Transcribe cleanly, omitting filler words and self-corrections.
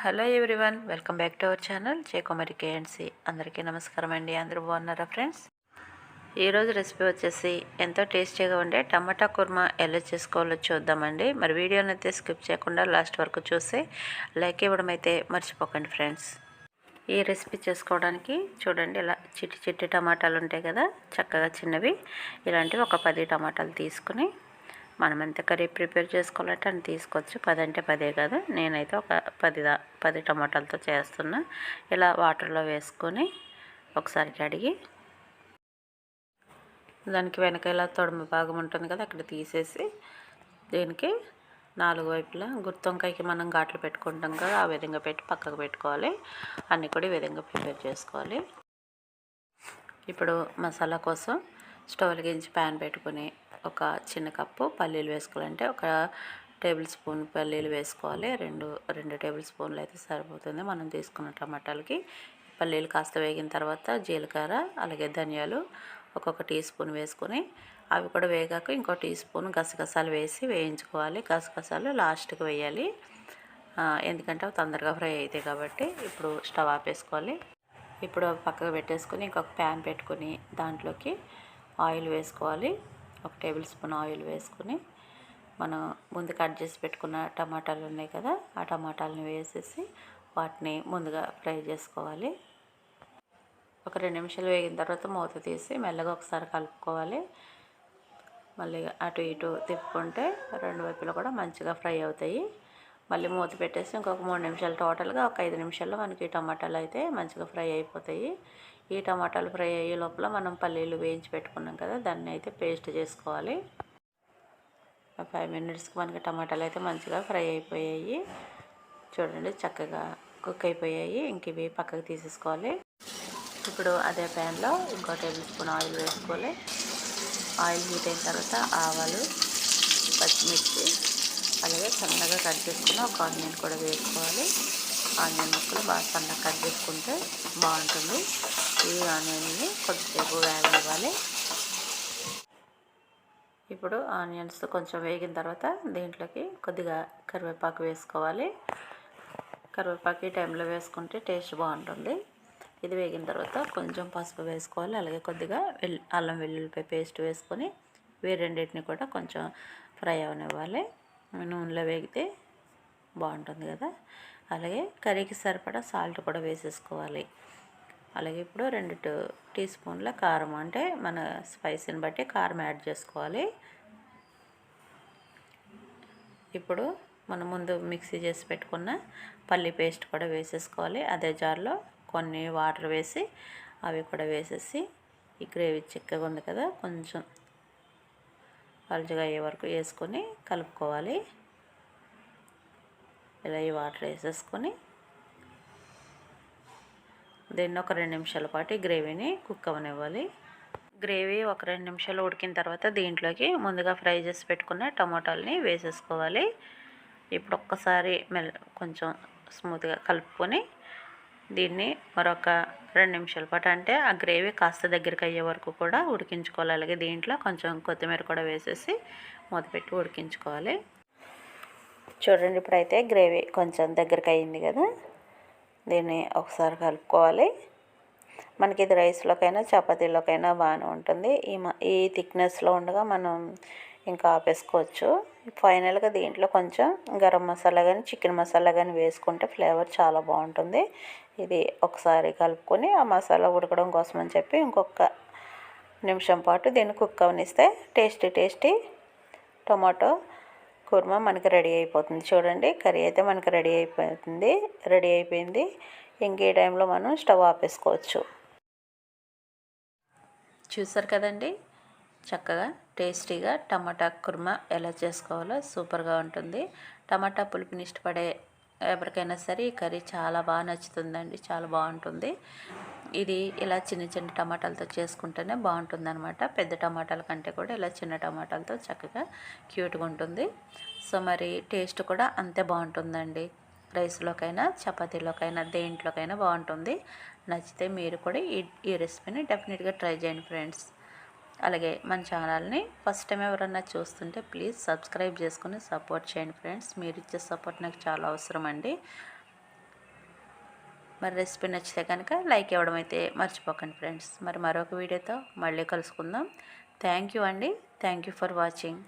Hello everyone, welcome back to our channel Jayakumari కేఎన్సి. అందరికీ నమస్కారం అండి. అందరూ బాగున్నారా ఫ్రెండ్స్? ఈరోజు రెసిపీ వచ్చేసి ఎంతో టేస్టీగా ఉండే టమాటా కుర్మా ఎలా చేసుకోవాలో చూద్దామండి. మరి వీడియోని అయితే స్కిప్ చేయకుండా లాస్ట్ వరకు చూసి లైక్ ఇవ్వడం అయితే మర్చిపోకండి ఫ్రెండ్స్. ఈ రెసిపీ చేసుకోవడానికి చూడండి, ఇలా చిట్టి చిట్టి టమాటాలు ఉంటాయి కదా, చక్కగా చిన్నవి. ఇలాంటివి ఒక 10 టమాటాలు తీసుకుని మనం ఎంత కర్రీ ప్రిపేర్ చేసుకోవాలంటే అని తీసుకోవచ్చు. 10 అంటే 10 కాదు, నేనైతే ఒక 10 టమాటాలతో చేస్తున్నా. ఇలా వాటర్లో వేసుకొని ఒకసారి కడిగి దానికి వెనక ఇలా తొడుము భాగం ఉంటుంది కదా, అక్కడ తీసేసి దీనికి 4 వైపులా గుత్తొంకాయకి మనం ఘాట్లు పెట్టుకుంటాం కదా, ఆ విధంగా పెట్టి పక్కకు పెట్టుకోవాలి. అన్నీ కూడా ఈ విధంగా ప్రిపేర్ చేసుకోవాలి. ఇప్పుడు మసాలా కోసం స్టవ్ వెలిగించి ప్యాన్ పెట్టుకుని ఒక చిన్న కప్పు పల్లీలు వేసుకోవాలంటే ఒక టేబుల్ స్పూన్ పల్లీలు వేసుకోవాలి. రెండు టేబుల్ స్పూన్లు అయితే సరిపోతుంది మనం తీసుకున్న టమాటాలకి. పల్లీలు కాస్త వేగిన తర్వాత జీలకర్ర అలాగే ధనియాలు ఒక్కొక్క టీ స్పూన్ వేసుకొని అవి కూడా వేగాక ఇంకో టీ స్పూన్ గసగసాలు వేసి వేయించుకోవాలి. గసగసాలు లాస్ట్కి వేయాలి, ఎందుకంటే అవి తొందరగా ఫ్రై అవుతాయి కాబట్టి. ఇప్పుడు స్టవ్ ఆపేసుకోవాలి. ఇప్పుడు పక్కకు పెట్టేసుకొని ఇంకొక ప్యాన్ పెట్టుకొని దాంట్లోకి ఆయిల్ వేసుకోవాలి. ఒక టేబుల్ స్పూన్ ఆయిల్ వేసుకొని మనం ముందు కట్ చేసి పెట్టుకున్న టమాటాలు ఉన్నాయి కదా, ఆ టమాటాలని వేసేసి వాటిని ముందుగా ఫ్రై చేసుకోవాలి. ఒక 2 నిమిషాలు వేగిన తర్వాత మూత తీసి మెల్లగా ఒకసారి కలుపుకోవాలి. మళ్ళీ అటు ఇటు తిప్పుకుంటే రెండు వైపులా కూడా మంచిగా ఫ్రై అవుతాయి. మళ్ళీ మూత పెట్టేసి ఇంకొక 3 నిమిషాలు, టోటల్గా ఒక 5 నిమిషాల్లో మనకి టమాటాలు అయితే మంచిగా ఫ్రై అయిపోతాయి. ఈ టమాటాలు ఫ్రై అయ్యే లోపల మనం పల్లీలు వేయించి పెట్టుకున్నాం కదా, దాన్ని అయితే పేస్ట్ చేసుకోవాలి. 5 మినిట్స్కి మనకి టమాటాలు అయితే మంచిగా ఫ్రై అయిపోయాయి. చూడండి, చక్కగా కుక్ అయిపోయాయి. ఇంక ఇవి పక్కకు తీసేసుకోవాలి. ఇప్పుడు అదే ప్యాన్లో ఇంకో టేబుల్ స్పూన్ ఆయిల్ వేసుకోవాలి. ఆయిల్ హీట్ అయిన తర్వాత ఆవాలు, పచ్చిమిర్చి అలాగే సన్నగా కట్ చేసుకుని ఒక ఆనియన్ కూడా వేసుకోవాలి. ఆనియన్ ముక్కలు బాగా సన్నగా కట్ చేసుకుంటే బాగుంటుంది. ఈ ఆనియన్ని కొద్దిసేపు వేగనివ్వాలి. ఇప్పుడు ఆనియన్స్ కొంచెం వేగిన తర్వాత దీంట్లోకి కొద్దిగా కరివేపాకు వేసుకోవాలి. కరివేపాకు ఈ టైంలో వేసుకుంటే టేస్ట్ బాగుంటుంది. ఇది వేగిన తర్వాత కొంచెం పసుపు వేసుకోవాలి. అలాగే కొద్దిగా అల్లం వెల్లుల్లిపాయ పేస్ట్ వేసుకొని రెండింటిని కూడా కొంచెం ఫ్రై అవనివ్వాలి. నూనెలో వేగితే బాగుంటుంది కదా. అలాగే కర్రీకి సరిపడా సాల్ట్ కూడా వేసేసుకోవాలి. అలాగే ఇప్పుడు 2 టీ స్పూన్ల కారం, అంటే మన స్పైసీని బట్టి కారం యాడ్ చేసుకోవాలి. ఇప్పుడు మనం ముందు మిక్సీ చేసి పెట్టుకున్న పల్లి పేస్ట్ కూడా వేసేసుకోవాలి. అదే జార్లో కొన్ని వాటర్ వేసి అవి కూడా వేసేసి ఈ గ్రేవీ చిక్కగా ఉంది కదా, కొంచెం పలుచగా అయ్యే వరకు వేసుకొని కలుపుకోవాలి. ఇలా ఈ వాటర్ వేసేసుకొని దీన్ని ఒక 2 నిమిషాల పాటు గ్రేవీని కుక్ అవ్వనివ్వాలి. గ్రేవీ ఒక 2 నిమిషాలు ఉడికిన తర్వాత దీంట్లోకి ముందుగా ఫ్రై చేసి పెట్టుకున్న టమాటాలని వేసేసుకోవాలి. ఇప్పుడు ఒక్కసారి కొంచెం స్మూత్గా కలుపుకొని దీన్ని మరొక 2 నిమిషాల పాటు, అంటే ఆ గ్రేవీ కాస్త దగ్గరికి అయ్యే వరకు కూడా ఉడికించుకోవాలి. అలాగే దీంట్లో కొంచెం కొత్తిమీర కూడా వేసేసి మూత పెట్టి ఉడికించుకోవాలి. చూడండి, ఇప్పుడైతే గ్రేవీ కొంచెం దగ్గరికి అయ్యింది కదా, దీన్ని ఒకసారి కలుపుకోవాలి. మనకి ఇది రైస్లోకైనా చపాతీలోకైనా బాగానే ఉంటుంది. ఈ థిక్నెస్లో ఉండగా మనం ఇంకా ఆపేసుకోవచ్చు. ఫైనల్గా దీంట్లో కొంచెం గరం మసాలా కానీ చికెన్ మసాలా కానీ వేసుకుంటే ఫ్లేవర్ చాలా బాగుంటుంది. ఇది ఒకసారి కలుపుకొని ఆ మసాలా ఉడకడం కోసం అని చెప్పి ఇంకొక నిమిషం పాటు దీన్ని కుక్ అవనిస్తే టేస్టీ టొమాటో కుర్మా మనకి రెడీ అయిపోతుంది. చూడండి, కర్రీ అయితే మనకి రెడీ అయిపోయింది. ఇంక ఈ టైంలో మనం స్టవ్ ఆపేసుకోవచ్చు. చూసారు కదండి, చక్కగా టేస్టీగా టమాటా కుర్మా ఎలా చేసుకోవాలో సూపర్గా ఉంటుంది. టమాటా పులుపుని ఇష్టపడే ఎవరికైనా సరే ఈ కర్రీ చాలా బాగా నచ్చుతుందండి, చాలా బాగుంటుంది. ఇది ఇలా చిన్న టమాటాలతో చేసుకుంటేనే బాగుంటుంది అనమాట. పెద్ద టమాటాల కంటే కూడా ఇలా చిన్న టమాటాలతో చక్కగా క్యూట్గా ఉంటుంది. సో మరి టేస్ట్ కూడా అంతే బాగుంటుందండి. రైస్లోకైనా చపాతీలోకైనా దేంట్లోకైనా బాగుంటుంది. నచ్చితే మీరు కూడా ఈ రెసిపీని డెఫినెట్గా ట్రై చేయండి ఫ్రెండ్స్. అలాగే మన ఛానల్ని ఫస్ట్ టైం ఎవరన్నా చూస్తుంటే ప్లీజ్ సబ్స్క్రైబ్ చేసుకుని సపోర్ట్ చేయండి ఫ్రెండ్స్. మీరు ఇచ్చే సపోర్ట్ నాకు చాలా అవసరం అండి. మరి రెసిపీ నచ్చితే కనుక లైక్ ఇవ్వడం అయితే మర్చిపోకండి ఫ్రెండ్స్. మరి మరొక వీడియోతో మళ్ళీ కలుసుకుందాం. థ్యాంక్ యూ అండి. Thank you for watching.